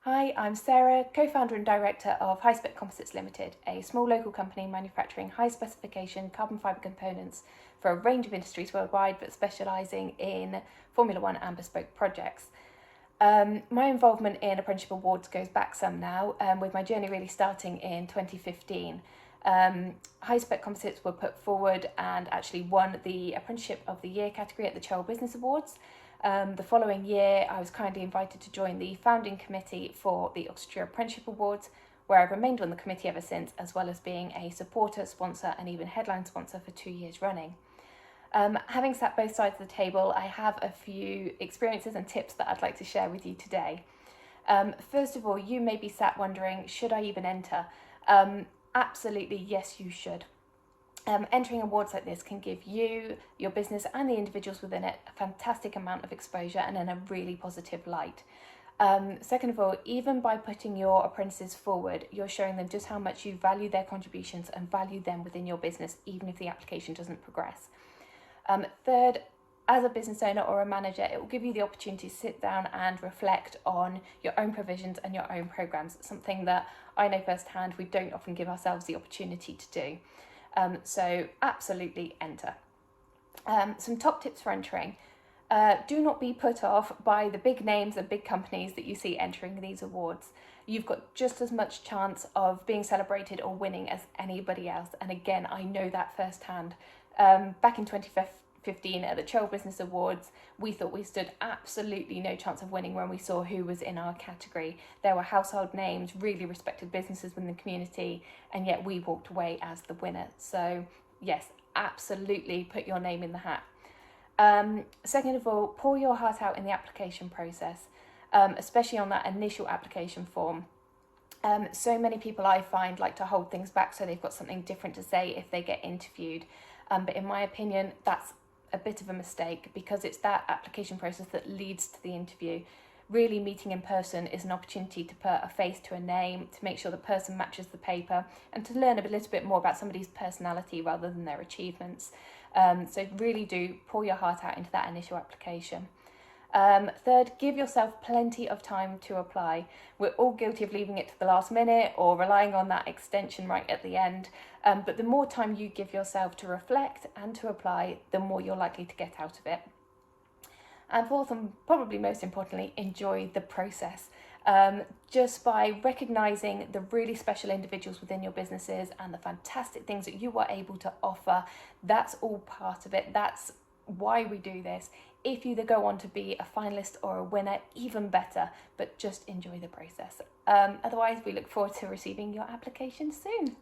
Hi, I'm Sarah, co-founder and director of High-Spec Composites Limited, a small local company manufacturing high-specification carbon fibre components for a range of industries worldwide, but specialising in Formula One and bespoke projects. My involvement in Apprenticeship Awards goes back some now, with my journey really starting in 2015. High-Spec Composites were put forward and actually won the Apprenticeship of the Year category at the Chell Business Awards. The following year, I was kindly invited to join the founding committee for the Oxfordshire Apprenticeship Awards, where I've remained on the committee ever since, as well as being a supporter, sponsor, and even headline sponsor for 2 years running. Having sat both sides of the table, I have a few experiences and tips that I'd like to share with you today. First of all, you may be sat wondering, should I even enter? Absolutely, yes, you should. Entering awards like this can give you, your business and the individuals within it a fantastic amount of exposure and in a really positive light. Second of all, even by putting your apprentices forward, you're showing them just how much you value their contributions and value them within your business, even if the application doesn't progress. Third, as a business owner or a manager, it will give you the opportunity to sit down and reflect on your own provisions and your own programs, something that I know firsthand we don't often give ourselves the opportunity to do. So absolutely enter. Some top tips for entering. Do not be put off by the big names and big companies that you see entering these awards. You've got just as much chance of being celebrated or winning as anybody else. And again, I know that firsthand. Back in 2015 at the Chell Business Awards, we thought we stood absolutely no chance of winning when we saw who was in our category. There were household names, really respected businesses within the community, and yet we walked away as the winner. So yes, absolutely put your name in the hat. Second of all, pour your heart out in the application process, especially on that initial application form. So many people I find like to hold things back so they've got something different to say if they get interviewed. But in my opinion, that's a bit of a mistake, because it's that application process that leads to the interview. Really, meeting in person is an opportunity to put a face to a name, to make sure the person matches the paper, and to learn a little bit more about somebody's personality rather than their achievements. So really do pour your heart out into that initial application. Third, give yourself plenty of time to apply. We're all guilty of leaving it to the last minute or relying on that extension right at the end. But the more time you give yourself to reflect and to apply, the more you're likely to get out of it. And fourth, and probably most importantly, enjoy the process. Just by recognising the really special individuals within your businesses and the fantastic things that you are able to offer, that's all part of it. That's why we do this. If you go on to be a finalist or a winner, even better, but just enjoy the process. Otherwise, we look forward to receiving your application soon.